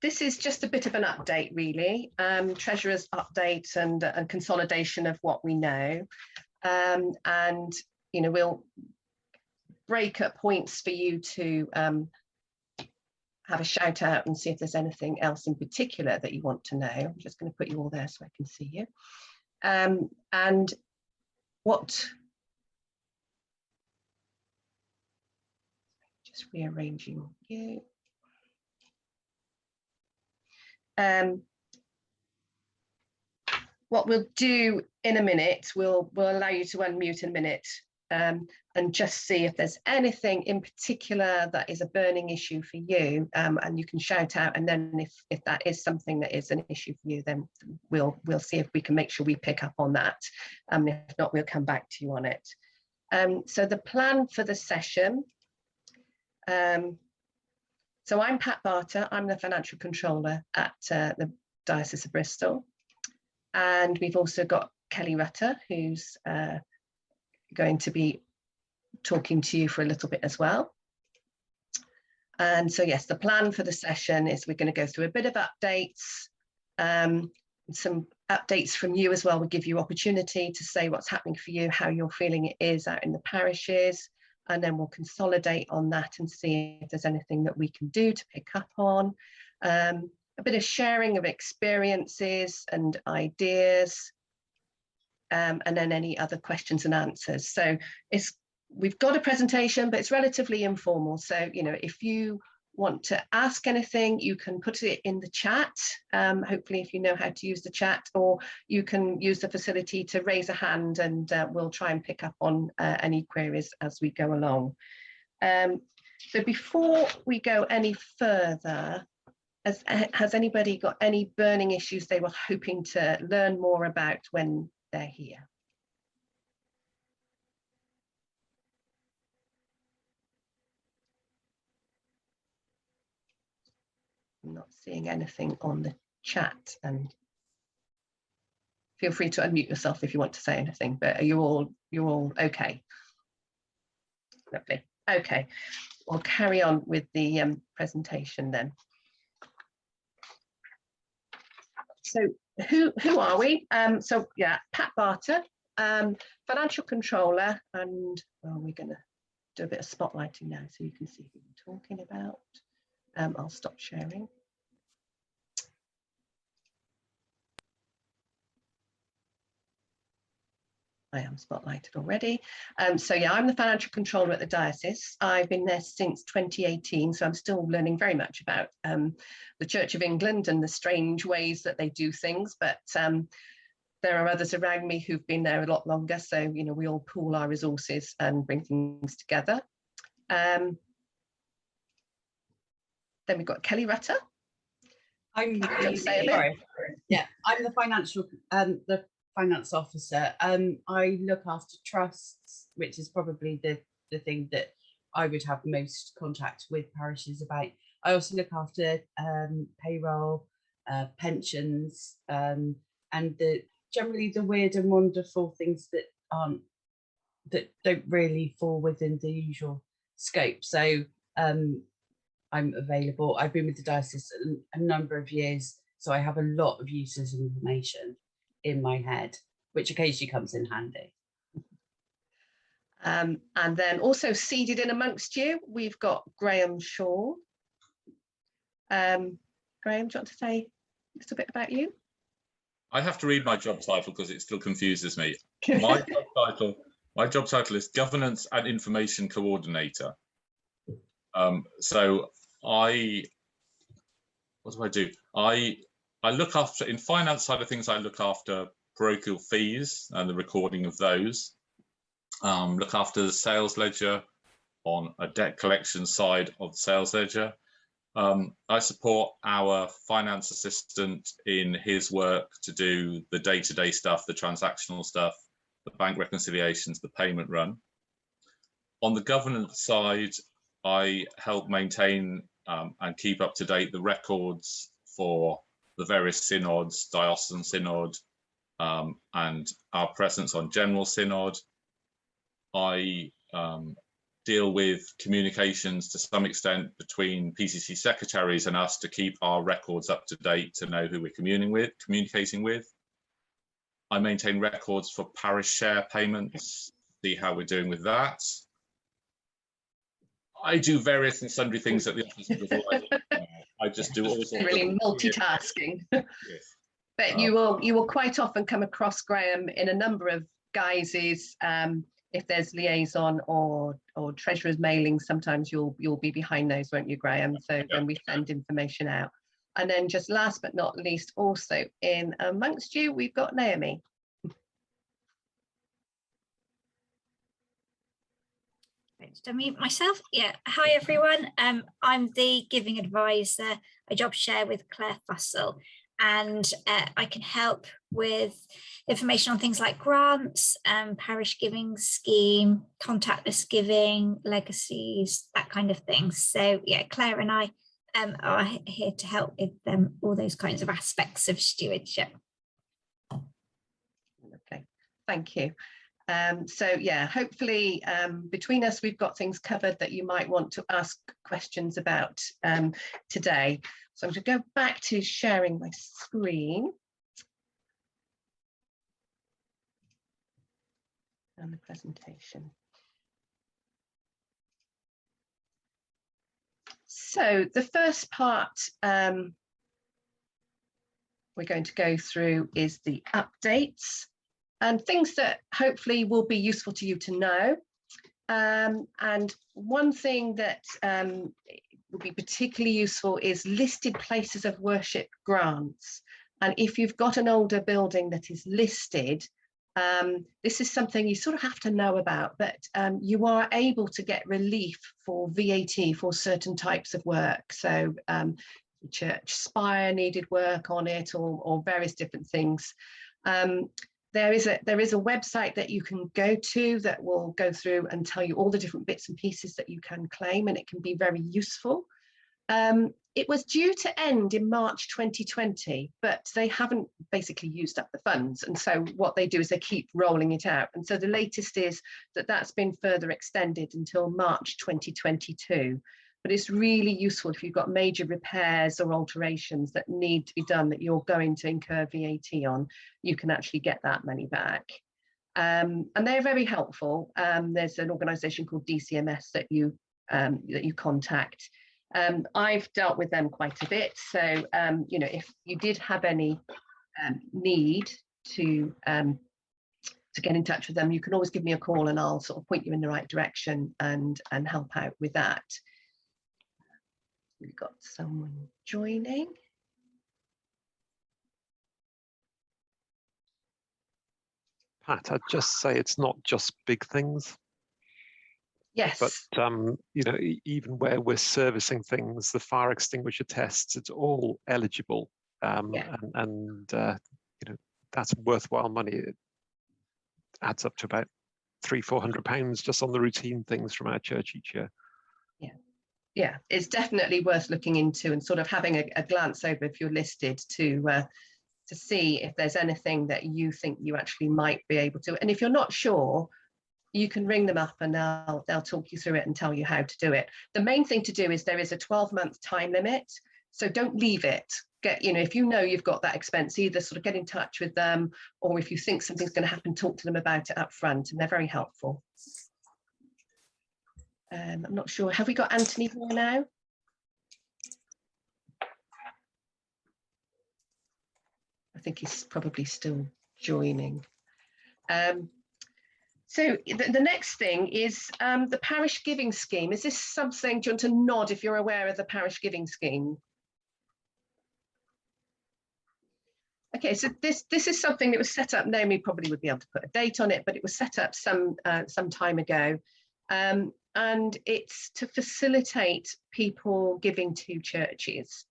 this is just a bit of an update, really, Treasurer's update and consolidation of what we know. And, you know, we'll break at points for you to have a shout out and see if there's anything else in particular that you want to know. I'm just going to put you all there so I can see you. And what, just rearranging you. What we'll do in a minute, we'll allow you to unmute in a minute and just see if there's anything in particular that is a burning issue for you, and you can shout out, and then if that is something that is an issue for you, then we'll see if we can make sure we pick up on that. If not, we'll come back to you on it. So the plan for the session, so I'm Pat Barter, I'm the Financial Controller at the Diocese of Bristol. And we've also got Kelly Rutter, who's going to be talking to you for a little bit as well. And so, yes, the plan for the session is we're going to go through a bit of updates, some updates from you as well. We'll give you opportunity to say what's happening for you, how you're feeling it is out in the parishes, and then we'll consolidate on that and see if there's anything that we can do to pick up on. A bit of sharing of experiences and ideas, and then any other questions and answers. So we've got a presentation, but it's relatively informal. So, you know, if you want to ask anything, you can put it in the chat, hopefully if you know how to use the chat, or you can use the facility to raise a hand, and we'll try and pick up on any queries as we go along. So before we go any further, has anybody got any burning issues they were hoping to learn more about when they're here? I'm not seeing anything on the chat, and feel free to unmute yourself if you want to say anything, but are you're all okay? Lovely. Okay, we'll carry on with the presentation then. So who are we? So yeah, Pat Barter, Financial Controller, and well, we're going to do a bit of spotlighting now so you can see who we're talking about. I'll stop sharing. I am spotlighted already. So yeah, I'm the Financial Controller at the Diocese. I've been there since 2018, so I'm still learning very much about the Church of England and the strange ways that they do things, but there are others around me who've been there a lot longer, so you know, we all pool our resources and bring things together. Then we've got Kelly Rutter. I'm the finance officer. I look after trusts, which is probably the thing that I would have most contact with parishes about. I also look after payroll, pensions, and generally the weird and wonderful things that don't really fall within the usual scope. So I'm available. I've been with the diocese a number of years, so I have a lot of useless information in my head, which occasionally comes in handy. And then also seated in amongst you, we've got Graham Shaw. Graham, do you want to say a little bit about you? I have to read my job title because it still confuses me. My job title is Governance and Information Coordinator. So what do? I look after, in finance side of things, I look after parochial fees and the recording of those. Look after the sales ledger on a debt collection side of the sales ledger. I support our finance assistant in his work to do the day-to-day stuff, the transactional stuff, the bank reconciliations, the payment run. On the governance side, I help maintain and keep up to date the records for the various synods, diocesan synod, and our presence on general synod. I deal with communications to some extent between PCC secretaries and us to keep our records up to date, to know who we're communicating with. I maintain records for parish share payments, see how we're doing with that. I do various and sundry things at the office before I just do all sorts really of multitasking. Yes. But you will quite often come across, Graham, in a number of guises. If there's liaison or treasurer's mailing, sometimes you'll be behind those, won't you, Graham? So when we send information out. And then just last but not least, also in amongst you, we've got Naomi. To meet myself, yeah. Hi everyone. I'm the giving advisor. I job share with Claire Fussell, and I can help with information on things like grants, parish giving scheme, contactless giving, legacies, that kind of thing. So yeah, Claire and I are here to help with all those kinds of aspects of stewardship. Okay, thank you. So yeah, hopefully between us we've got things covered that you might want to ask questions about today. So I'm going to go back to sharing my screen and the presentation. So the first part we're going to go through is the updates and things that hopefully will be useful to you to know. And one thing that would be particularly useful is listed places of worship grants. And if you've got an older building that is listed, this is something you sort of have to know about, but you are able to get relief for VAT for certain types of work. So church spire needed work on it, or various different things. There is a website that you can go to that will go through and tell you all the different bits and pieces that you can claim, and it can be very useful. It was due to end in March 2020, but they haven't basically used up the funds. And so what they do is they keep rolling it out. And so the latest is that that's been further extended until March 2022. But it's really useful if you've got major repairs or alterations that need to be done that you're going to incur VAT on, you can actually get that money back. And they're very helpful. There's an organisation called DCMS that you contact. I've dealt with them quite a bit. So, you know, if you did have any need to get in touch with them, you can always give me a call and I'll sort of point you in the right direction and help out with that. We've got someone joining. Pat, I'd just say it's not just big things. Yes. But, you know, even where we're servicing things, the fire extinguisher tests, it's all eligible. Yeah. And you know, that's worthwhile money. It adds up to about £300–400 just on the routine things from our church each year. Yeah. Yeah, it's definitely worth looking into and sort of having a glance over if you're listed to see if there's anything that you think you actually might be able to. And if you're not sure, you can ring them up and they'll talk you through it and tell you how to do it. The main thing to do is there is a 12-month time limit, so don't leave it. You know, if you know you've got that expense, either sort of get in touch with them, or if you think something's going to happen, talk to them about it up front, and they're very helpful. I'm not sure. Have we got Anthony here now? I think he's probably still joining. So the next thing is the parish giving scheme. Is this something, do you want to nod if you're aware of the parish giving scheme? Okay, so this is something that was set up. Naomi probably would be able to put a date on it, but it was set up some time ago. And it's to facilitate people giving to churches.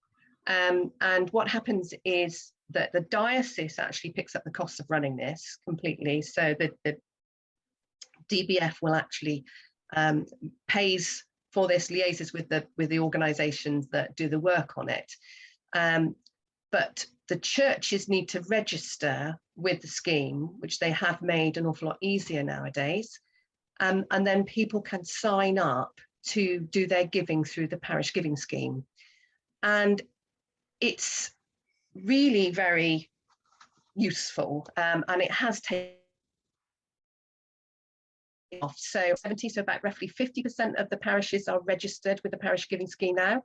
And what happens is that the diocese actually picks up the cost of running this completely. So the DBF will actually pays for this, liaises with the organisations that do the work on it. But the churches need to register with the scheme, which they have made an awful lot easier nowadays. and then people can sign up to do their giving through the parish giving scheme. And it's really very useful, and it has taken off. So about roughly 50% of the parishes are registered with the parish giving scheme now,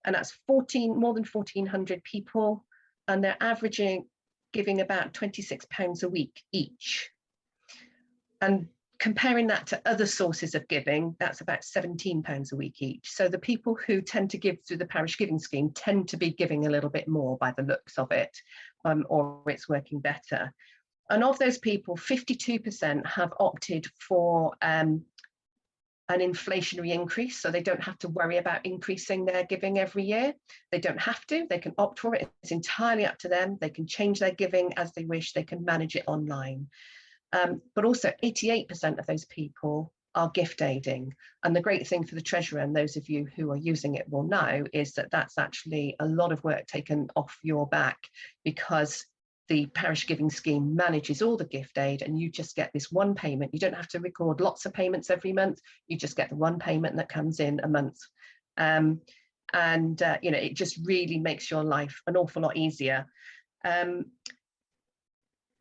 and that's more than 1,400 people, and they're averaging giving about £26 a week each. And comparing that to other sources of giving, that's about £17 a week each. So the people who tend to give through the parish giving scheme tend to be giving a little bit more by the looks of it, or it's working better. And of those people, 52% have opted for an inflationary increase, so they don't have to worry about increasing their giving every year. They don't have to, they can opt for it. It's entirely up to them. They can change their giving as they wish. They can manage it online. But also 88% of those people are gift aiding. And the great thing for the treasurer, and those of you who are using it will know, is that that's actually a lot of work taken off your back, because the parish giving scheme manages all the gift aid, and you just get this one payment. You don't have to record lots of payments every month. You just get the one payment that comes in a month. You know, it just really makes your life an awful lot easier.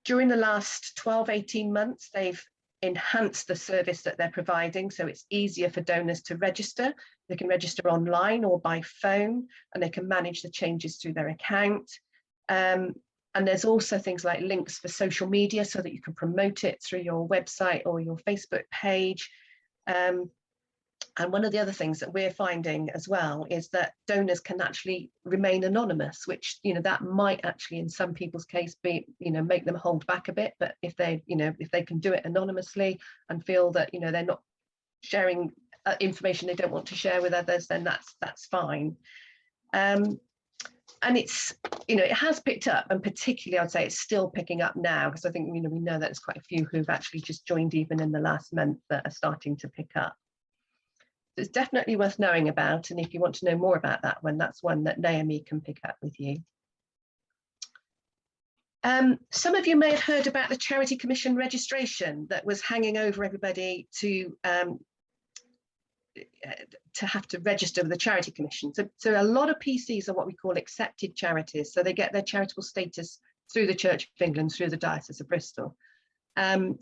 During the last 12-18 months, they've enhanced the service that they're providing, so it's easier for donors to register. They can register online or by phone, and they can manage the changes through their account. And there's also things like links for social media, so that you can promote it through your website or your Facebook page. And one of the other things that we're finding as well is that donors can actually remain anonymous, which, you know, that might actually in some people's case be, you know, make them hold back a bit. But if they, you know, if they can do it anonymously and feel that, you know, they're not sharing information they don't want to share with others, then that's fine. And it's, you know, it has picked up, and particularly I'd say it's still picking up now, because I think, you know, we know that there's quite a few who've actually just joined even in the last month that are starting to pick up. So it's definitely worth knowing about, and if you want to know more about that one, that's one that Naomi can pick up with you. Some of you may have heard about the Charity Commission registration that was hanging over everybody to have to register with the Charity Commission. So a lot of PCs are what we call accepted charities, so they get their charitable status through the Church of England, through the Diocese of Bristol. And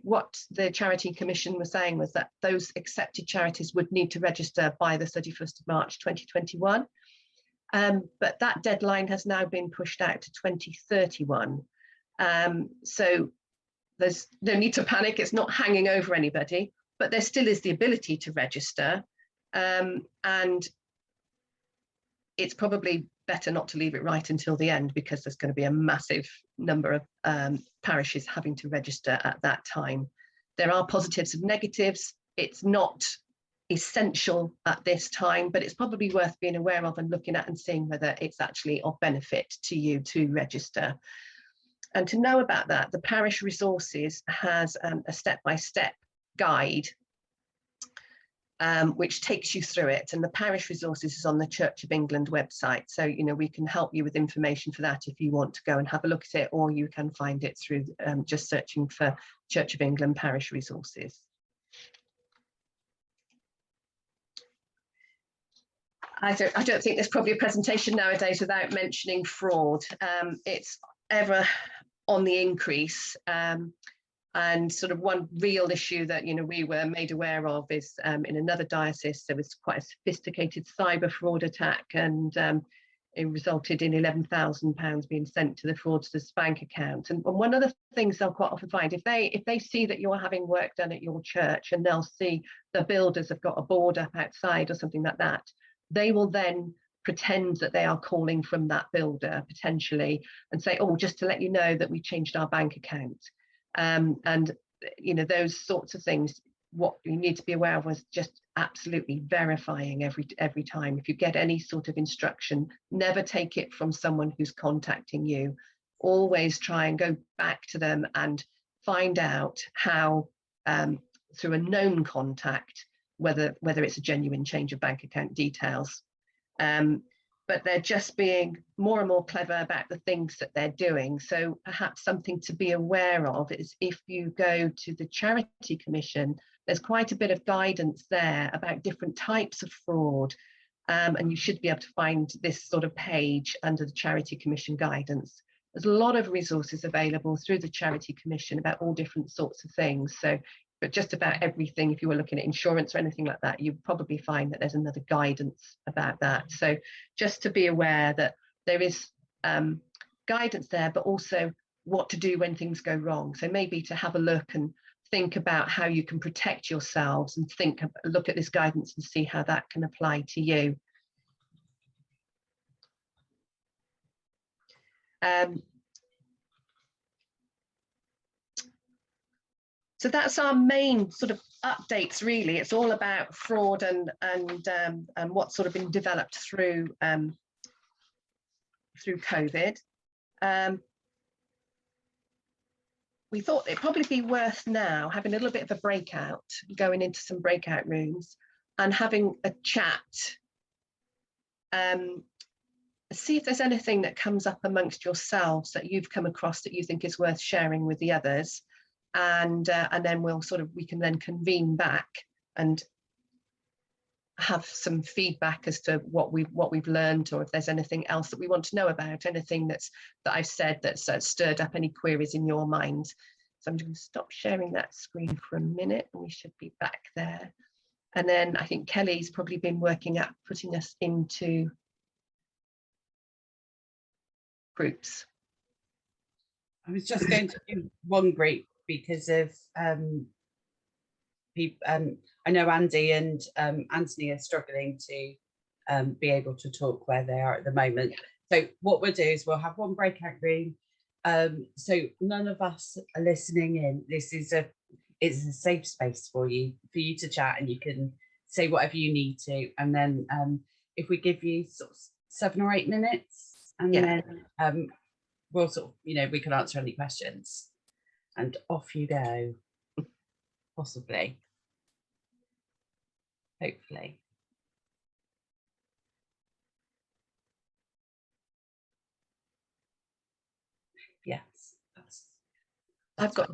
what the Charity Commission was saying was that those accepted charities would need to register by the 31st of March 2021. But that deadline has now been pushed out to 2031. So there's no need to panic, it's not hanging over anybody, but there still is the ability to register. And it's probably better not to leave it right until the end, because there's going to be a massive number of parishes having to register at that time. There are positives and negatives. It's not essential at this time, but it's probably worth being aware of and looking at and seeing whether it's actually of benefit to you to register. And to know about that, the Parish Resources has a step-by-step guide which takes you through it, and the Parish Resources is on the Church of England website, so you know we can help you with information for that if you want to go and have a look at it, or you can find it through just searching for Church of England Parish Resources. I don't think there's probably a presentation nowadays without mentioning fraud. It's ever on the increase. And sort of one real issue that, you know, we were made aware of is in another diocese, there was quite a sophisticated cyber fraud attack, and it resulted in £11,000 being sent to the fraudster's bank account. And one of the things they'll quite often find, if they see that you're having work done at your church, and they'll see the builders have got a board up outside or something like that, they will then pretend that they are calling from that builder potentially and say, oh, just to let you know that we changed our bank account. And you know, those sorts of things, what you need to be aware of was just absolutely verifying every time. If you get any sort of instruction, never take it from someone who's contacting you. Always try and go back to them and find out how, through a known contact, whether it's a genuine change of bank account details. But they're just being more and more clever about the things that they're doing. So perhaps something to be aware of is if you go to the Charity Commission there's quite a bit of guidance there about different types of fraud. And you should be able to find this sort of page under the Charity Commission guidance. There's a lot of resources available through the Charity Commission about all different sorts of things. So, but just about everything, if you were looking at insurance or anything like that, you'd probably find that there's another guidance about that. So just to be aware that there is guidance there, but also what to do when things go wrong. So maybe to have a look and think about how you can protect yourselves, and look at this guidance and see how that can apply to you. So that's our main sort of updates, really. It's all about fraud and what's sort of been developed through COVID. We thought it'd probably be worth now having a little bit of a breakout, going into some breakout rooms and having a chat. See if there's anything that comes up amongst yourselves that you've come across that you think is worth sharing with the others. And then we can then convene back and have some feedback as to what we've learned, or if there's anything else that we want to know about, anything that I've said that's stirred up any queries in your mind. So I'm going to stop sharing that screen for a minute, and we should be back there. And then I think Kelly's probably been working at putting us into groups. I was just going to do one group because of people. I know Andy and Anthony are struggling to be able to talk where they are at the moment. So what we'll do is we'll have one breakout room. So none of us are listening in. It's a safe space for you to chat, and you can say whatever you need to. And then if we give you sort of 7 or 8 minutes, and then we'll sort of, we can answer any questions, and off you go. Possibly. Hopefully. Yes. I've got.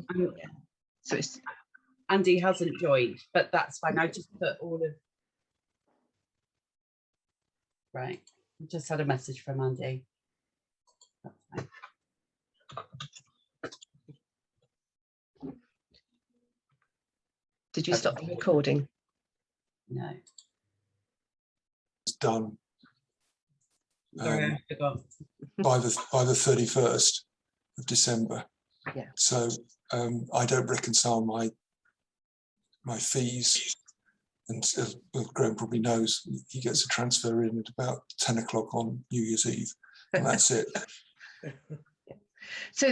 So it's Andy hasn't joined, but that's fine. I just put all of. Right. I just had a message from Andy. That's fine. Did you stop the recording? No. It's done. Sorry, I forgot. by the 31st of December. Yeah. So I don't reconcile my fees, and Graham probably knows he gets a transfer in at about 10 o'clock on New Year's Eve, and that's it. So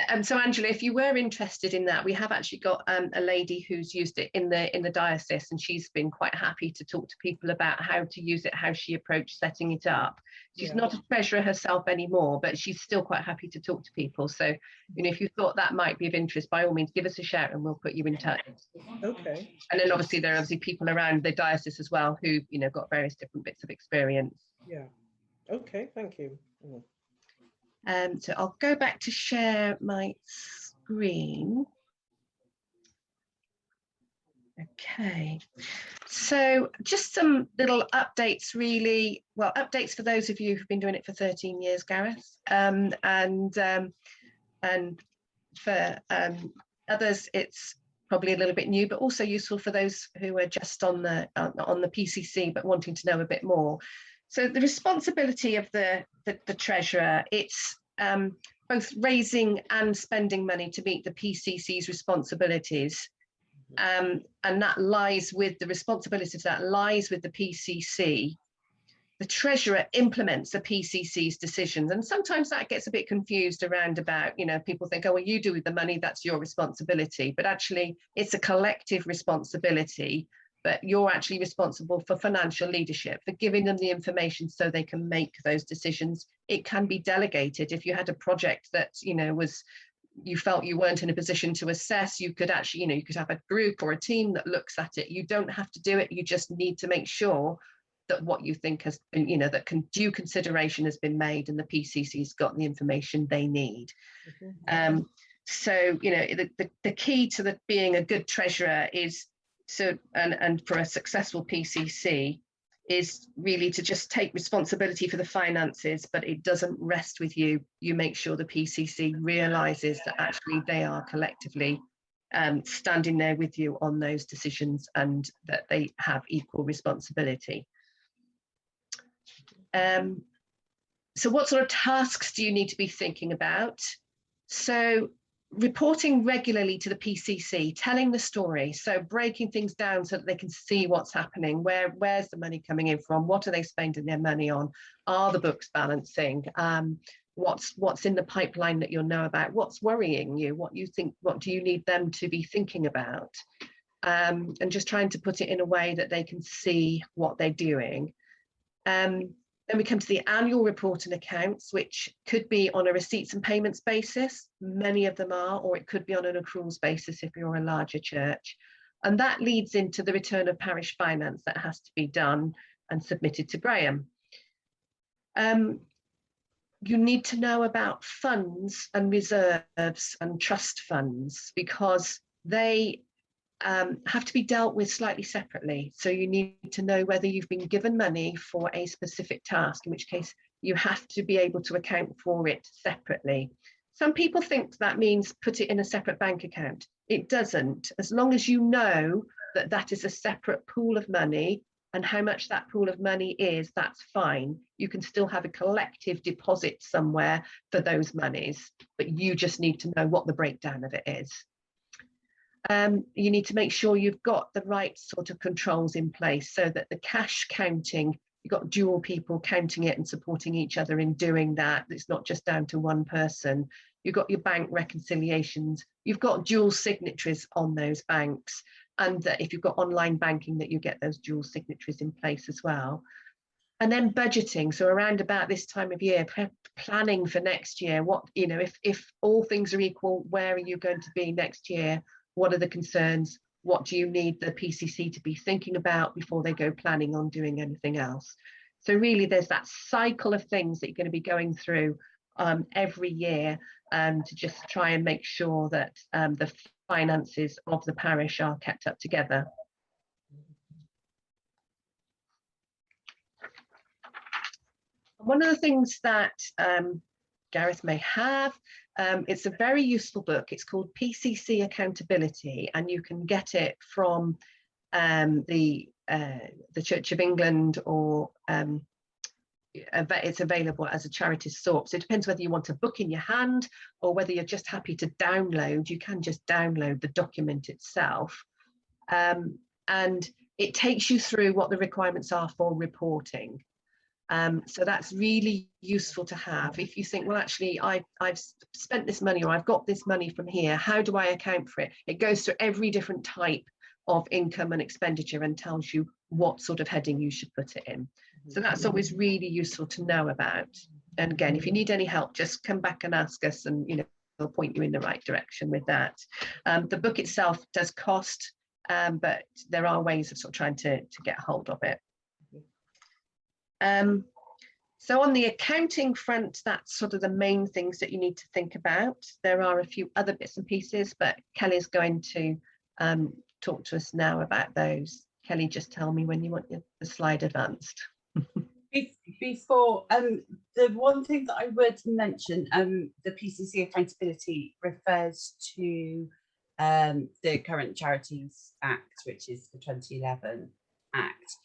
Angela, if you were interested in that, we have actually got a lady who's used it in the diocese, and she's been quite happy to talk to people about how to use it, how she approached setting it up. She's not a treasurer herself anymore, but she's still quite happy to talk to people. So, if you thought that might be of interest, by all means, give us a shout and we'll put you in touch. Okay. And then obviously there are people around the diocese as well who, got various different bits of experience. Yeah. Okay, thank you. So I'll go back to share my screen. Okay, so just some little updates, really. Well, updates for those of you who've been doing it for 13 years, Gareth, and for others, it's probably a little bit new, but also useful for those who are just on the PCC but wanting to know a bit more. So the responsibility of the treasurer, it's both raising and spending money to meet the PCC's responsibilities. And that lies with the responsibilities that lies with the PCC. The treasurer implements the PCC's decisions. And sometimes that gets a bit confused around about, people think, oh, well, you do with the money, that's your responsibility. But actually, it's a collective responsibility. But you're actually responsible for financial leadership, for giving them the information so they can make those decisions. It can be delegated. If you had a project that, you felt you weren't in a position to assess, you could actually, you could have a group or a team that looks at it. You don't have to do it. You just need to make sure that what you think has been, that due consideration has been made and the PCC's got the information they need. So, the key to being a good treasurer is So, and for a successful PCC is really to just take responsibility for the finances, but it doesn't rest with you. You make sure the PCC realizes that actually they are collectively standing there with you on those decisions and that they have equal responsibility. So what sort of tasks do you need to be thinking about? So reporting regularly to the PCC, telling the story, so breaking things down so that they can see what's happening, where's the money coming in from, what are they spending their money on, are the books balancing, what's in the pipeline that you'll know about, what's worrying you, what do you need them to be thinking about, and just trying to put it in a way that they can see what they're doing. Then we come to the annual report and accounts, which could be on a receipts and payments basis. Many of them are, or it could be on an accruals basis if you're a larger church. And that leads into the return of parish finance that has to be done and submitted to Graham. You need to know about funds and reserves and trust funds because they have to be dealt with slightly separately. So you need to know whether you've been given money for a specific task, in which case you have to be able to account for it separately. Some people think that means put it in a separate bank account. It doesn't. As long as you know that that is a separate pool of money and how much that pool of money is, that's fine. You can still have a collective deposit somewhere for those monies, but you just need to know what the breakdown of it is. You need to make sure you've got the right sort of controls in place so that the cash counting, you've got dual people counting it and supporting each other in doing that. It's not just down to one person. You've got your bank reconciliations, you've got dual signatories on those banks, and that if you've got online banking that you get those dual signatories in place as well. And then budgeting, so around about this time of year, planning for next year. What, you know, if all things are equal, where are you going to be next year? What are the concerns? What do you need the PCC to be thinking about before they go planning on doing anything else? So really there's that cycle of things that you're going to be going through every year to just try and make sure that the finances of the parish are kept up together. One of the things that Gareth may have, it's a very useful book. It's called PCC Accountability, and you can get it from the Church of England, or it's available as a charities sort. So it depends whether you want a book in your hand or whether you're just happy to download. You can just download the document itself, and it takes you through what the requirements are for reporting. So that's really useful to have. If you think, well, actually, I've spent this money, or I've got this money from here, how do I account for it? It goes through every different type of income and expenditure and tells you what sort of heading you should put it in. So that's always really useful to know about. And again, if you need any help, just come back and ask us, and we'll point you in the right direction with that. The book itself does cost, but there are ways of sort of trying to get hold of it. So on the accounting front, that's sort of the main things that you need to think about. There are a few other bits and pieces, but Kelly's going to talk to us now about those. Kelly, just tell me when you want the slide advanced. Before, the one thing that I would mention, the PCC Accountability refers to the current Charities Act, which is the 2011 Act.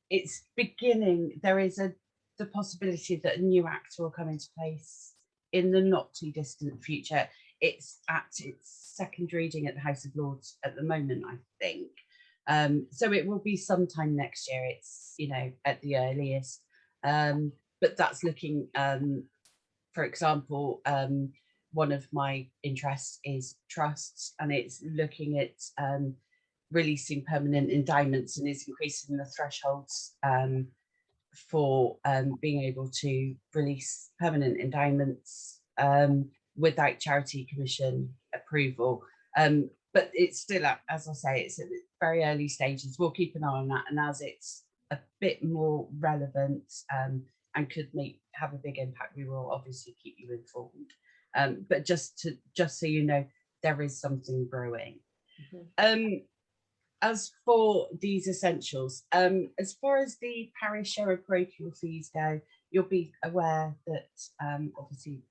It's beginning, there is the possibility that a new act will come into place in the not too distant future. It's at its second reading at the House of Lords at the moment, I think. So it will be sometime next year. It's, at the earliest. But that's looking, for example, one of my interests is trusts, and it's looking at releasing permanent endowments, and is increasing the thresholds for being able to release permanent endowments without Charity Commission approval. But it's still, as I say, it's at very early stages. We'll keep an eye on that, and as it's a bit more relevant and could have a big impact, we will obviously keep you informed. But just so you know, there is something brewing. as for these essentials, as far as the parish share of parochial fees go, you'll be aware that obviously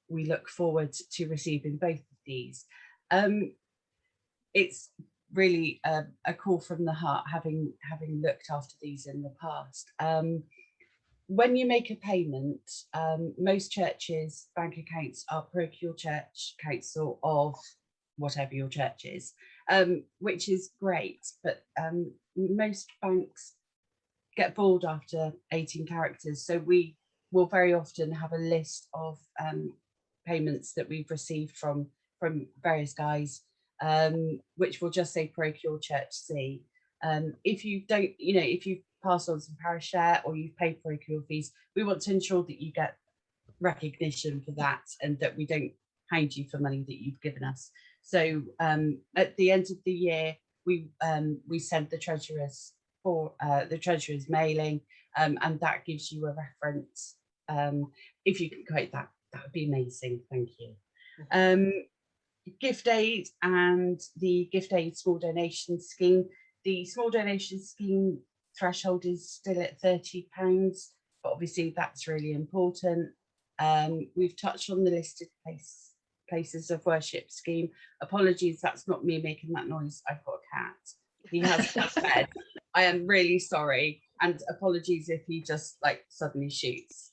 we look forward to receiving both of these. It's really a call from the heart, having looked after these in the past. When you make a payment, most churches' bank accounts are parochial church council of whatever your church is, which is great, but most banks get bored after 18 characters. So we will very often have a list of payments that we've received from various guys, which will just say parochial church C. If you don't, if you pass on some parish share or you've paid parochial fees, we want to ensure that you get recognition for that and that we don't hound you for money that you've given us. So at the end of the year, we send the treasurer's mailing, and that gives you a reference. If you can quote that, that would be amazing. Thank you. Gift aid and the gift aid small donation scheme. The small donation scheme threshold is still at £30, but obviously that's really important. We've touched on the listed places of worship scheme. Apologies, that's not me making that noise. I've got a cat. He has just said, I am really sorry, and apologies if he just like suddenly shoots.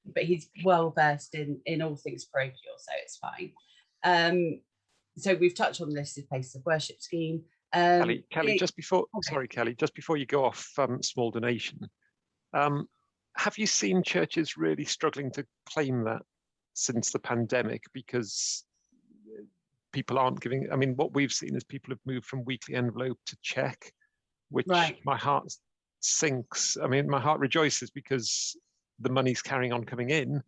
But he's well versed in all things parochial, so it's fine. So we've touched on the listed places of worship scheme. Kelly, okay. Sorry, Kelly, just before you go off small donation, have you seen churches really struggling to claim that since the pandemic? Because people aren't giving, I mean, what we've seen is people have moved from weekly envelope to check, which my heart sinks. I mean, my heart rejoices because the money's carrying on coming in,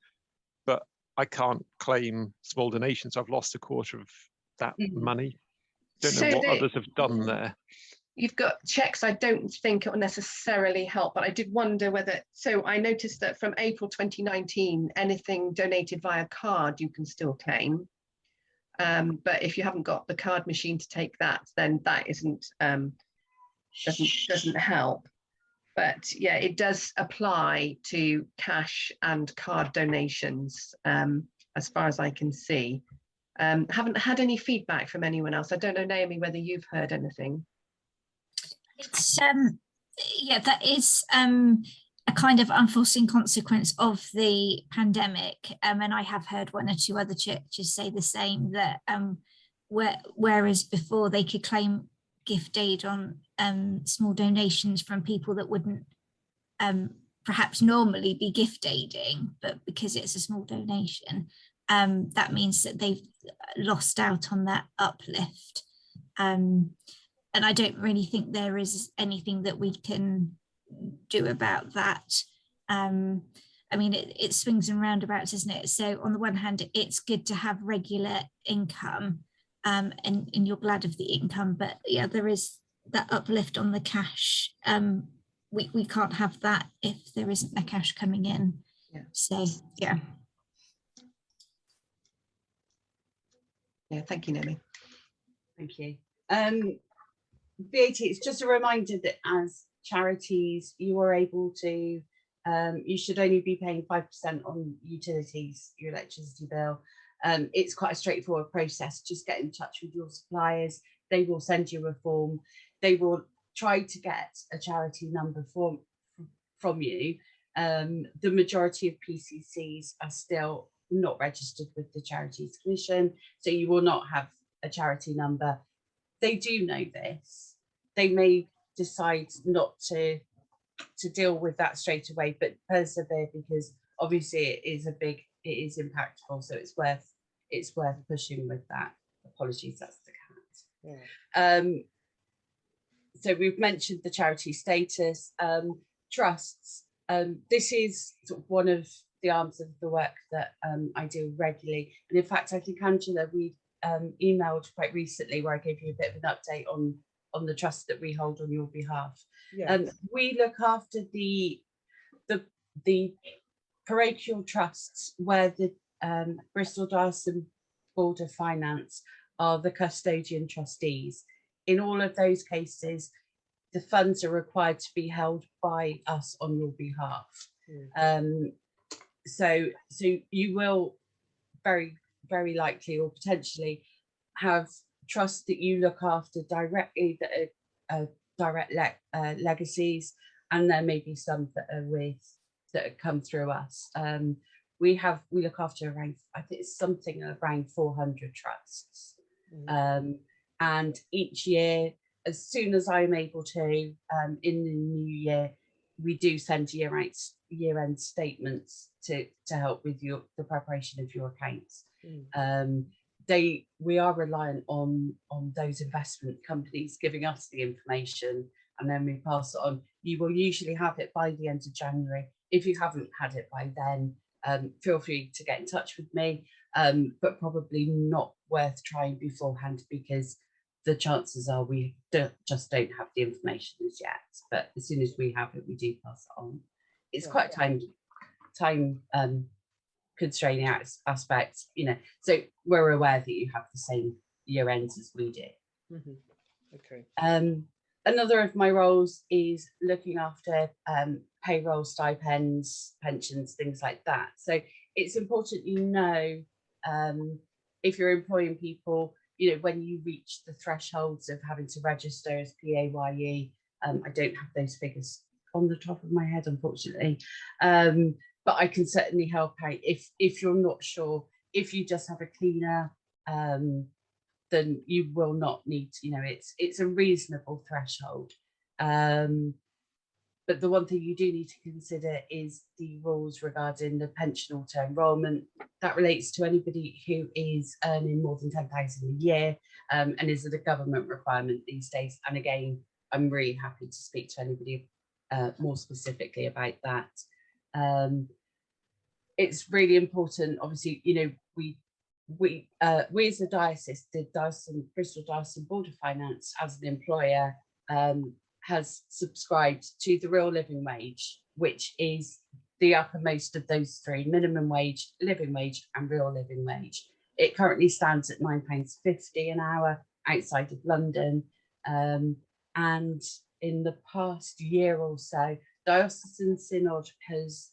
but I can't claim small donations. I've lost a quarter of that money. Don't know what others have done there. You've got checks. I don't think it will necessarily help, but I did wonder whether, so I noticed that from April 2019, anything donated via card, you can still claim. But if you haven't got the card machine to take that, then that doesn't help. But yeah, it does apply to cash and card donations, as far as I can see. Haven't had any feedback from anyone else. I don't know, Naomi, whether you've heard anything. It's yeah, that is a kind of unforeseen consequence of the pandemic, and I have heard one or two other churches say the same, that whereas before they could claim gift aid on small donations from people that wouldn't perhaps normally be gift aiding, but because it's a small donation, that means that they've lost out on that uplift. And I don't really think there is anything that we can do about that. I mean, it swings and roundabouts, isn't it? So on the one hand, it's good to have regular income, and you're glad of the income, but yeah, there is that uplift on the cash. We can't have that if there isn't a cash coming in. Yeah. So yeah. Yeah, thank you, Naomi. Thank you. VAT, it's just a reminder that as charities, you are able to, you should only be paying 5% on utilities, your electricity bill. It's quite a straightforward process. Just get in touch with your suppliers. They will send you a form. They will try to get a charity number from you. The majority of PCCs are still not registered with the Charities Commission, so you will not have a charity number. They do know this. They may decide not to deal with that straight away, but persevere, because obviously it is impactful, so it's worth pushing with that. Apologies, that's the cat. Yeah. So we've mentioned the charity status. Trusts. This is sort of one of the arms of the work that I do regularly, and in fact I think, Angela, we emailed quite recently where I gave you a bit of an update on the trust that we hold on your behalf. Yes. We look after the parochial trusts where the Bristol Diocese Board of Finance are the custodian trustees. in all of those cases, the funds are required to be held by us on your behalf. So you will very likely or potentially have trusts that you look after directly that are direct legacies, and there may be some that come through us. We look after around, I think it's something around 400 trusts. And each year, as soon as I'm able to, in the new year, we do send year-end statements to help with the preparation of your accounts. We are reliant on those investment companies giving us the information, and then we pass it on. You will usually have it by the end of January. If you haven't had it by then, feel free to get in touch with me, but probably not worth trying beforehand, because the chances are we just don't have the information as yet. But as soon as we have it, we do pass it on. It's quite time constraining aspects, so we're aware that you have the same year ends as we do. Okay. Another of my roles is looking after payroll, stipends, pensions, things like that. So it's important if you're employing people, when you reach the thresholds of having to register as PAYE. I don't have those figures on the top of my head, unfortunately, but I can certainly help out if you're not sure. If you just have a cleaner, then you will not need to, it's a reasonable threshold. But the one thing you do need to consider is the rules regarding the pension auto enrolment. That relates to anybody who is earning more than 10,000 a year, and is a government requirement these days. And again, I'm really happy to speak to anybody more specifically about that. It's really important, obviously, we as the diocese, the Bristol Diocese Board of Finance, as an employer, has subscribed to the real living wage, which is the uppermost of those three: minimum wage, living wage, and real living wage. It currently stands at £9.50 an hour outside of London, and in the past year or so, Diocesan Synod has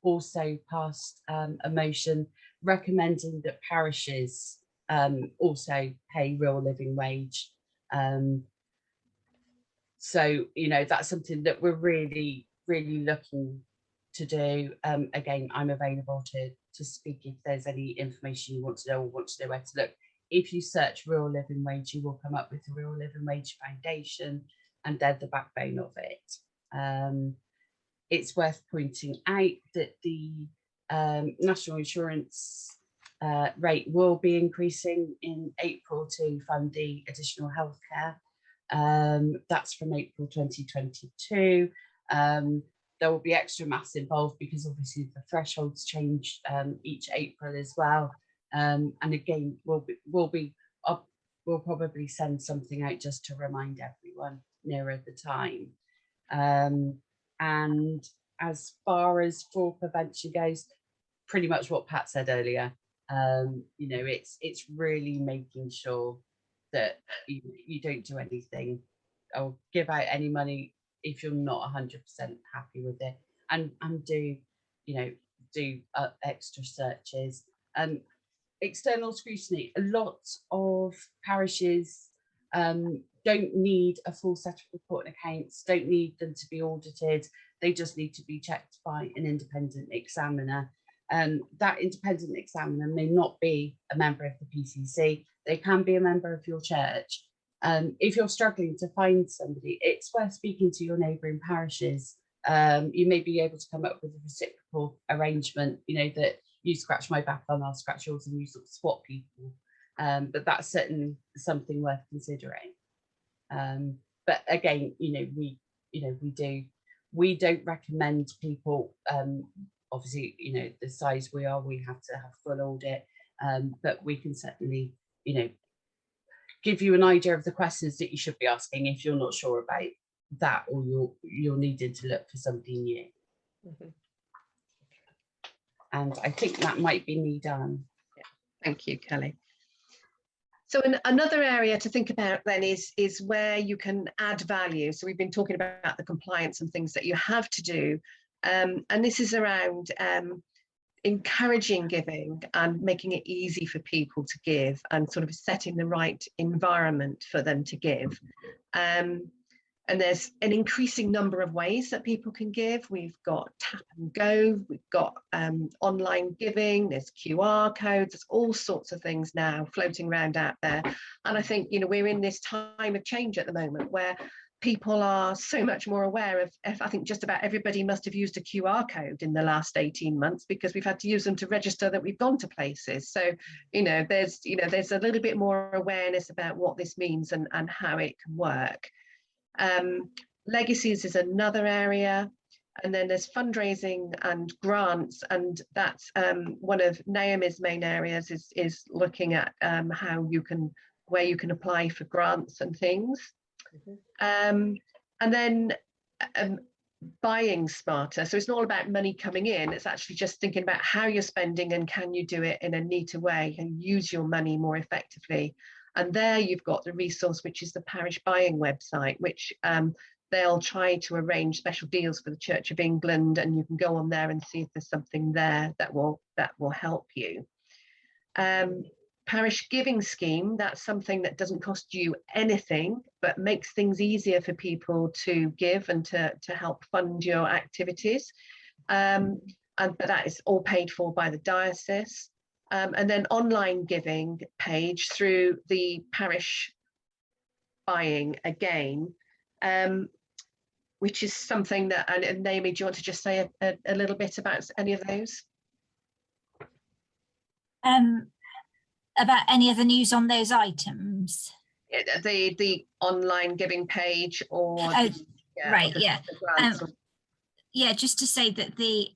also passed a motion recommending that parishes also pay real living wage. So, that's something that we're really, really looking to do. Again, I'm available to speak if there's any information you want to know or want to know where to look. If you search real living wage, you will come up with the Real Living Wage Foundation, and they're the backbone of it. It's worth pointing out that the national insurance rate will be increasing in April to fund the additional healthcare. That's from April 2022. There will be extra maths involved because obviously the thresholds change each April as well. And again, we'll probably send something out just to remind everyone nearer the time. And as far as fraud prevention goes, pretty much what Pat said earlier. It's really making sure that you don't do anything or give out any money if you're not 100% happy with it, and do extra searches. External scrutiny. A lot of parishes don't need a full set of report and accounts, don't need them to be audited. They just need to be checked by an independent examiner. That independent examiner may not be a member of the PCC. They can be a member of your church. If you're struggling to find somebody, it's worth speaking to your neighbouring parishes. You may be able to come up with a reciprocal arrangement, that you scratch my back and I'll scratch yours, and you sort of swap people. But that's certainly something worth considering. But again, we don't recommend people, obviously, the size we are, we have to have full audit, but we can certainly, give you an idea of the questions that you should be asking if you're not sure about that, or you're needing to look for somebody new. And I think that might be me done. Thank you, Kelly. So another area to think about then is where you can add value. So we've been talking about the compliance and things that you have to do. And this is around encouraging giving and making it easy for people to give and sort of setting the right environment for them to give. And there's an increasing number of ways that people can give. We've got tap and go, we've got online giving, there's QR codes, there's all sorts of things now floating around out there. And I think, you know, we're in this time of change at the moment where people are so much more aware of, I think just about everybody must have used a QR code in the last 18 months because we've had to use them to register that we've gone to places. So, there's a little bit more awareness about what this means and how it can work. Legacies is another area, and then there's fundraising and grants, and that's one of Naomi's main areas is looking at where you can apply for grants and things. And then buying smarter. So it's not all about money coming in, it's actually just thinking about how you're spending and can you do it in a neater way and use your money more effectively. And there you've got the resource, which is the parish buying website, which they'll try to arrange special deals for the Church of England, and you can go on there and see if there's something there that will help you. Parish giving scheme, that's something that doesn't cost you anything, but makes things easier for people to give and to help fund your activities. But that is all paid for by the diocese. And then online giving page through the parish buying again, which is something that, and Naomi, do you want to just say a little bit about any of those? About any other news on those items? The online giving page or yeah, just to say that the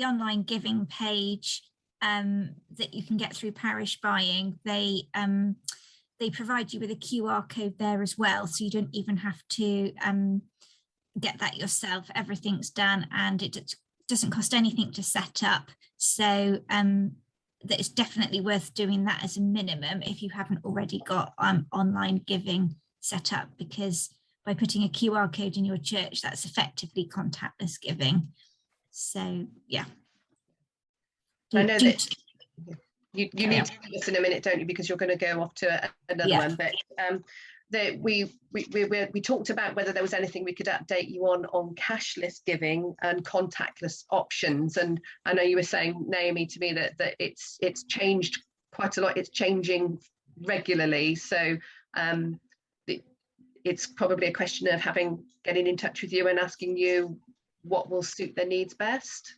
online giving page that you can get through parish buying, they provide you with a QR code there as well, so you don't even have to get that yourself. Everything's done and it doesn't cost anything to set up, so that it's definitely worth doing that as a minimum if you haven't already got online giving set up, because by putting a QR code in your church, that's effectively contactless giving. So yeah. I know that you need to do this in a minute, don't you? Because you're going to go off to another one. But we talked about whether there was anything we could update you on cashless giving and contactless options. And I know you were saying, Naomi, to me that it's changed quite a lot. It's changing regularly. So it's probably a question of getting in touch with you and asking you what will suit their needs best.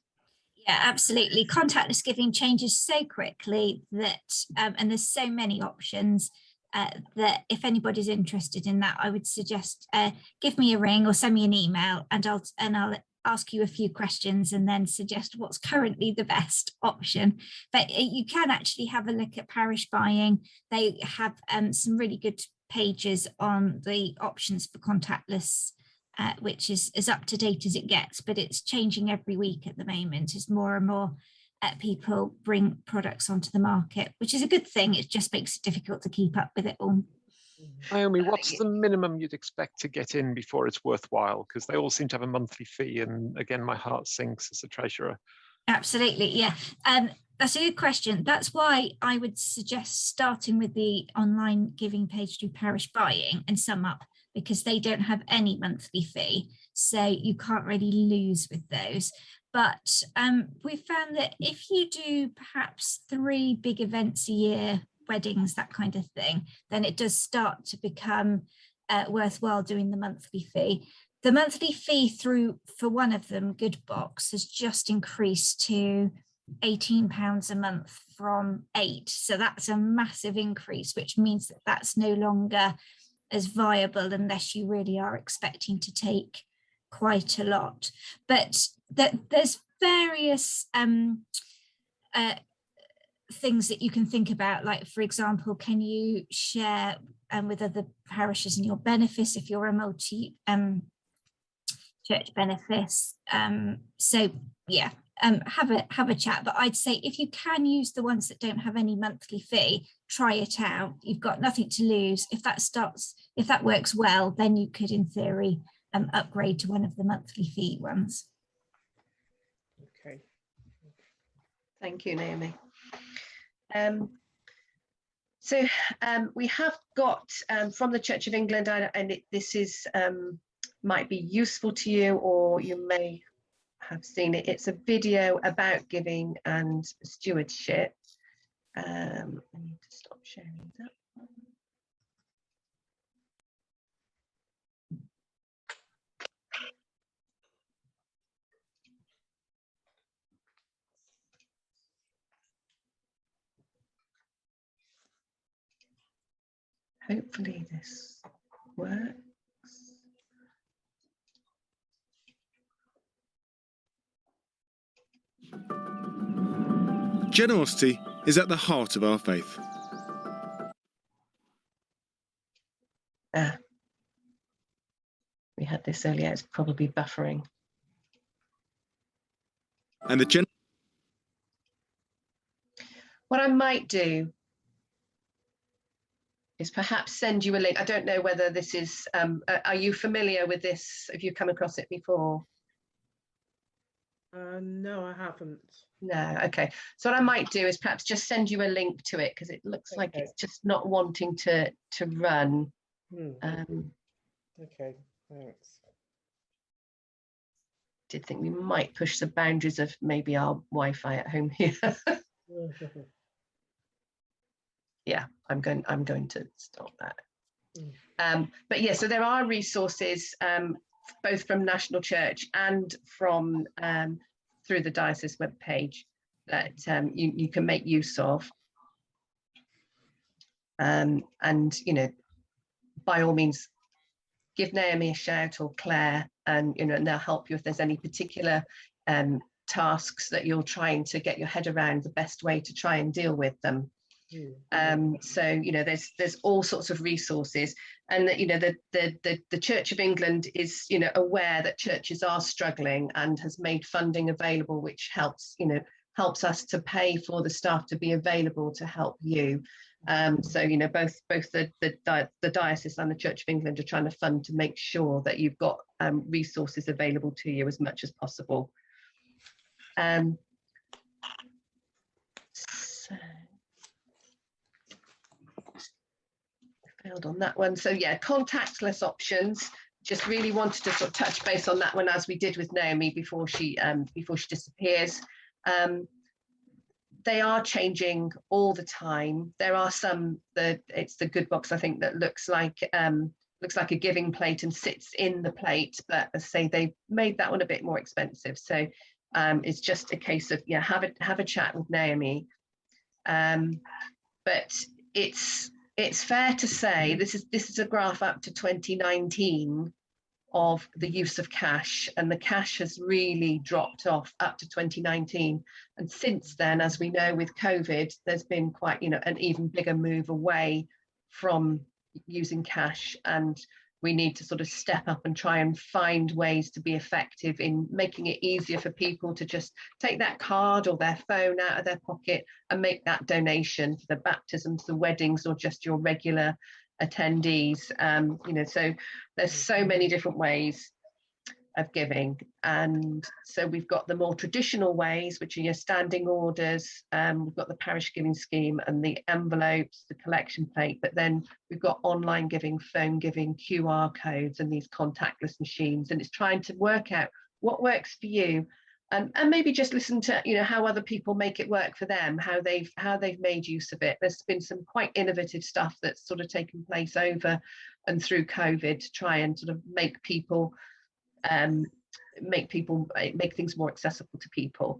Yeah, absolutely. Contactless giving changes so quickly that, and there's so many options that if anybody's interested in that, I would suggest give me a ring or send me an email, and I'll ask you a few questions and then suggest what's currently the best option. But you can actually have a look at parish buying. They have some really good pages on the options for contactless, which is as up to date as it gets, but it's changing every week at the moment as more and more people bring products onto the market, which is a good thing. It just makes it difficult to keep up with it all. Naomi, what's the minimum you'd expect to get in before it's worthwhile? Because they all seem to have a monthly fee, and again, my heart sinks as a treasurer. Absolutely, yeah. That's a good question. That's why I would suggest starting with the online giving page through parish buying and sum up, because they don't have any monthly fee, so you can't really lose with those. But we found that if you do perhaps 3 big events a year, weddings, that kind of thing, then it does start to become worthwhile doing the monthly fee. The monthly fee for one of them, Good Box, has just increased to £18 a month from £8. So that's a massive increase, which means that that's no longer as viable unless you really are expecting to take quite a lot. But there's various things that you can think about, like, for example, can you share with other parishes in your benefice if you're a multi church benefice? So yeah, have a chat. But I'd say if you can use the ones that don't have any monthly fee, try it out. You've got nothing to lose. If that works well, then you could, in theory, upgrade to one of the monthly fee ones. Okay. Thank you, Naomi. So we have got from the Church of England, and this is might be useful to you, or you may have seen it. It's a video about giving and stewardship. I need to stop sharing that. Hopefully this works. Generosity is at the heart of our faith. We had this earlier, it's probably buffering. And the What I might do is perhaps send you a link. I don't know whether this is, are you familiar with this? Have you come across it before? No, I haven't. No, okay. So what I might do is perhaps just send you a link to it, because it looks like Okay. it's just not wanting to run. Okay, thanks. Did think we might push the boundaries of maybe our Wi-Fi at home here. Yeah, I'm going to stop that. But yeah, so there are resources both from National Church and from through the Diocese webpage that you can make use of. And you know, by all means, give Naomi a shout, or Claire, and you know, and they'll help you if there's any particular tasks that you're trying to get your head around, the best way to try and deal with them. So you know, there's all sorts of resources, and that, you know, the Church of England is, you know, aware that churches are struggling and has made funding available, which helps us to pay for the staff to be available to help you. So you know, both the Diocese and the Church of England are trying to fund to make sure that you've got resources available to you as much as possible. So failed on that one. So yeah, contactless options. Just really wanted to sort of touch base on that one, as we did with Naomi before she disappears. They are changing all the time. There are some, it's the good box, I think, that looks like a giving plate and sits in the plate, but as I say, they made that one a bit more expensive. So it's just a case of, yeah, have a chat with Naomi. But it's fair to say this is a graph up to 2019 of the use of cash, and the cash has really dropped off up to 2019. And since then, as we know, with COVID, there's been quite, you know, an even bigger move away from using cash, and we need to sort of step up and try and find ways to be effective in making it easier for people to just take that card or their phone out of their pocket and make that donation for the baptisms, the weddings, or just your regular attendees. You know, so there's so many different ways of giving, and so we've got the more traditional ways, which are your standing orders. We've got the parish giving scheme and the envelopes, the collection plate, but then we've got online giving, phone giving, QR codes, and these contactless machines. And it's trying to work out what works for you, and maybe just listen to, you know, how other people make it work for them, how they've made use of it. There's been some quite innovative stuff that's sort of taken place over and through COVID to try and sort of make things more accessible to people.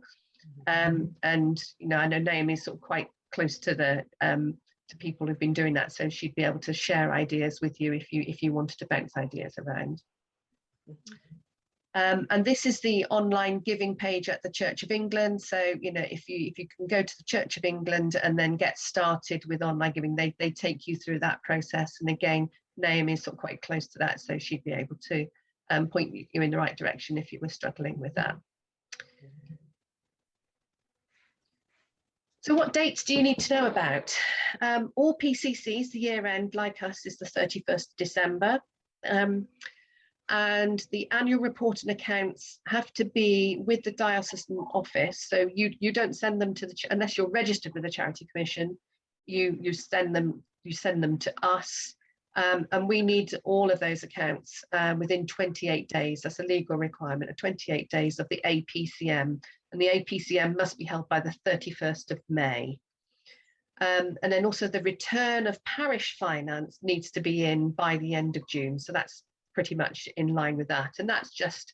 And you know, I know Naomi's sort of quite close to the to people who've been doing that, so she'd be able to share ideas with you if you wanted to bounce ideas around. And this is the online giving page at the Church of England. So you know, if you can go to the Church of England and then get started with online giving, they take you through that process. And again, Naomi's sort of quite close to that, so she'd be able to point you in the right direction if you were struggling with that. So what dates do you need to know about? All PCCs, the year end, like us, is the 31st of December. And the annual report and accounts have to be with the diocesan office. So you don't send them to unless you're registered with the Charity Commission, you send them to us. And we need all of those accounts within 28 days. That's a legal requirement of 28 days of the APCM. And the APCM must be held by the 31st of May. And then also the return of parish finance needs to be in by the end of June. So that's pretty much in line with that. And that's just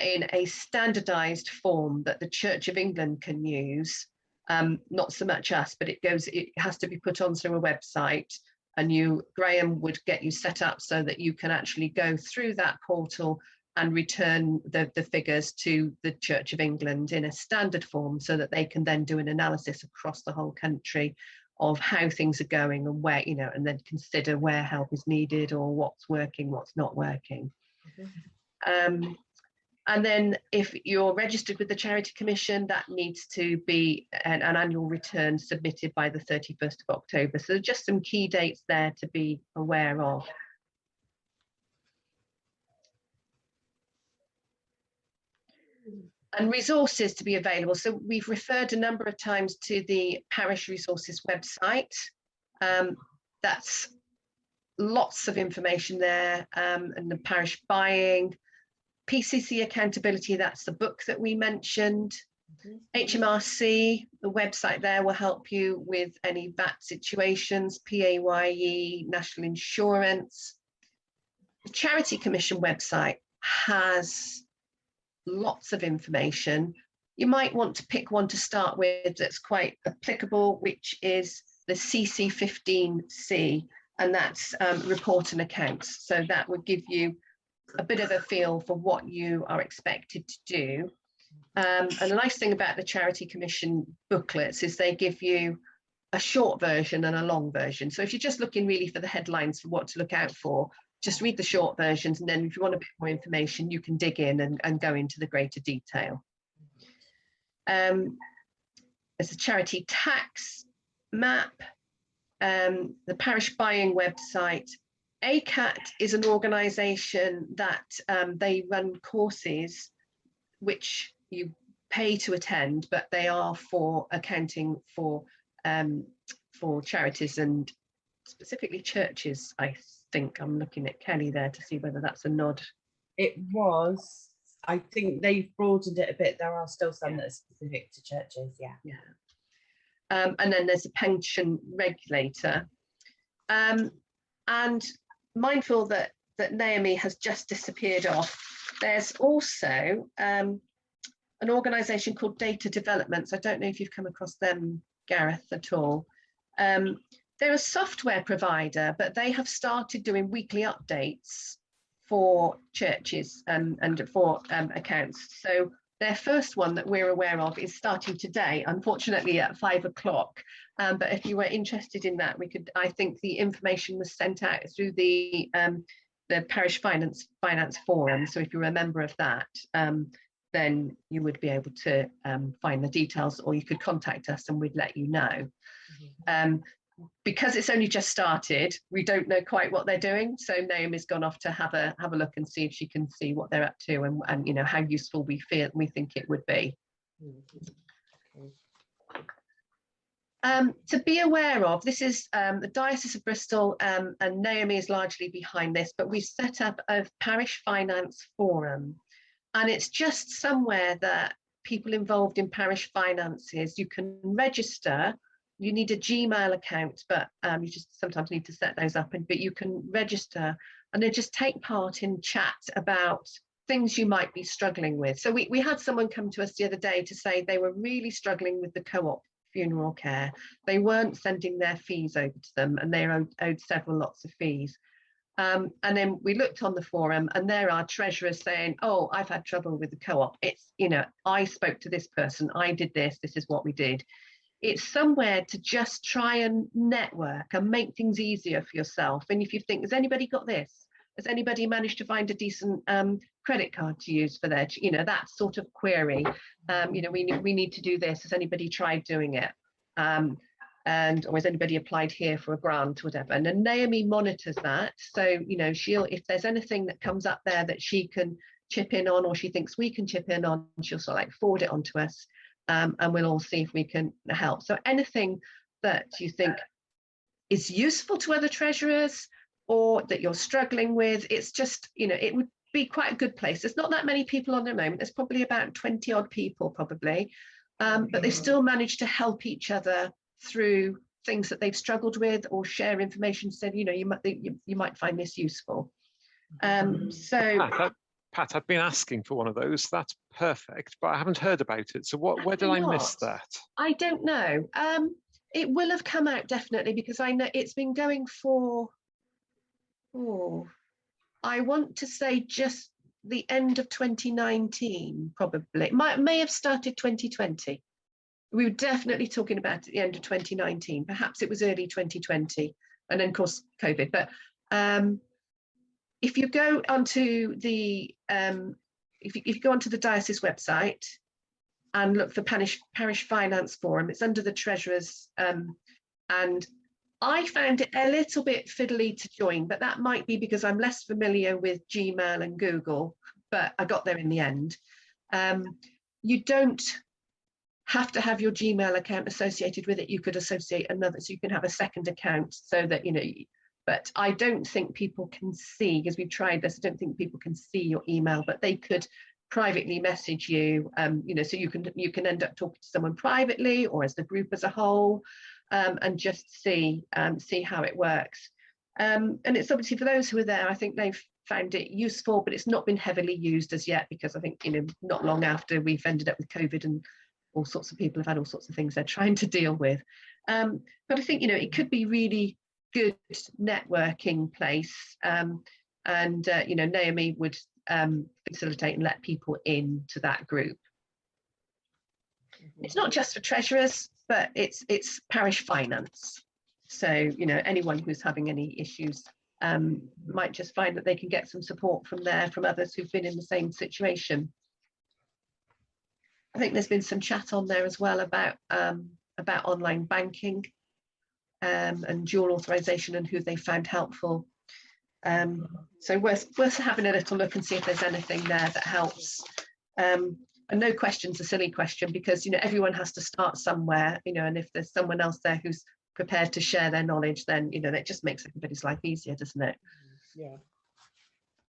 in a standardized form that the Church of England can use. Not so much us, but it has to be put onto a website, and Graham would get you set up so that you can actually go through that portal and return the figures to the Church of England in a standard form, so that they can then do an analysis across the whole country of how things are going and where, and then consider where help is needed or what's working, what's not working. And then if you're registered with the Charity Commission, that needs to be an annual return submitted by the 31st of October. So just some key dates there to be aware of. And resources to be available. So we've referred a number of times to the parish resources website. That's lots of information there, and the parish buying. PCC Accountability, that's the book that we mentioned. HMRC, the website there will help you with any VAT situations, PAYE, national insurance. The Charity Commission website has lots of information. You might want to pick one to start with that's quite applicable, which is the CC15C, and that's report and accounts. So that would give you a bit of a feel for what you are expected to do. And the nice thing about the Charity Commission booklets is they give you a short version and a long version. So if you're just looking really for the headlines for what to look out for, just read the short versions, and then if you want a bit more information, you can dig in and go into the greater detail. There's a charity tax map, the parish buying website. ACAT is an organisation that they run courses which you pay to attend, but they are for accounting for charities and specifically churches. I think I'm looking at Kelly there to see whether that's a nod. It was. I think they've broadened it a bit. There are still some that are specific to churches. Yeah. And then there's a pension regulator. And mindful that Naomi has just disappeared off, there's also an organisation called Data Developments. I don't know if you've come across them, Gareth, at all. They're a software provider, but they have started doing weekly updates for churches and for accounts. So their first one that we're aware of is starting today, unfortunately at 5 o'clock. But if you were interested in that, I think the information was sent out through the Parish Finance Forum. So if you're a member of that, then you would be able to find the details, or you could contact us and we'd let you know. Because it's only just started, we don't know quite what they're doing. So Naomi's gone off to have a look and see if she can see what they're up to and how useful we think it would be. To be aware of, this is the Diocese of Bristol, and Naomi is largely behind this, but we've set up a parish finance forum, and it's just somewhere that people involved in parish finances, you can register. You need a Gmail account, but you just sometimes need to set those up, but you can register and then just take part in chat about things you might be struggling with. So we had someone come to us the other day to say they were really struggling with the co-op funeral care. They weren't sending their fees over to them, and they owed several lots of fees. And then we looked on the forum, and there are treasurers saying, oh, I've had trouble with the co-op. It's, I spoke to this person, I did this is what we did. It's somewhere to just try and network and make things easier for yourself. And if you think, has anybody got this? Has anybody managed to find a decent credit card to use for that sort of query? We need to do this. Has anybody tried doing it? and or has anybody applied here for a grant or whatever. And then Naomi monitors that. So, you know, if there's anything that comes up there that she can chip in on, or she thinks we can chip in on, she'll sort of like forward it on to us, and we'll all see if we can help. So anything that you think is useful to other treasurers or that you're struggling with, it's just, you know, it would be quite a good place. There's not that many people on the moment. There's probably about 20 odd people probably, but they still manage to help each other through things that they've struggled with, or share information, said, you know, you might find this useful. Pat, I've been asking for one of those. That's perfect, but I haven't heard about it. So where did I miss that? I don't know. It will have come out definitely, because I know it's been going for, I want to say just the end of 2019, probably. It may have started 2020. We were definitely talking about at the end of 2019. Perhaps it was early 2020, and then of course COVID. But if you go onto the if you go onto the diocese website and look for parish finance forum, it's under the treasurers, and I found it a little bit fiddly to join, but that might be because I'm less familiar with Gmail and Google, but I got there in the end. You don't have to have your Gmail account associated with it. You could associate another, so you can have a second account, so that, you know, but I don't think people can see, because we've tried this, I don't think people can see your email, but they could privately message you, you know, so you can end up talking to someone privately or as the group as a whole, and just see how it works. And it's obviously, for those who are there, I think they've found it useful, but it's not been heavily used as yet, because I think, you know, not long after we've ended up with COVID and all sorts of people have had all sorts of things they're trying to deal with. But I think, you know, it could be really good networking place, and you know, Naomi would facilitate and let people into that group. It's not just for treasurers, but it's parish finance. So, you know, anyone who's having any issues might just find that they can get some support from there, from others who've been in the same situation. I think there's been some chat on there as well about online banking, and dual authorization, and who they found helpful. So worth having a little look and see if there's anything there that helps. And no question's a silly question, because, you know, everyone has to start somewhere, you know, and if there's someone else there who's prepared to share their knowledge, then, you know, that just makes everybody's life easier, doesn't it? Yeah.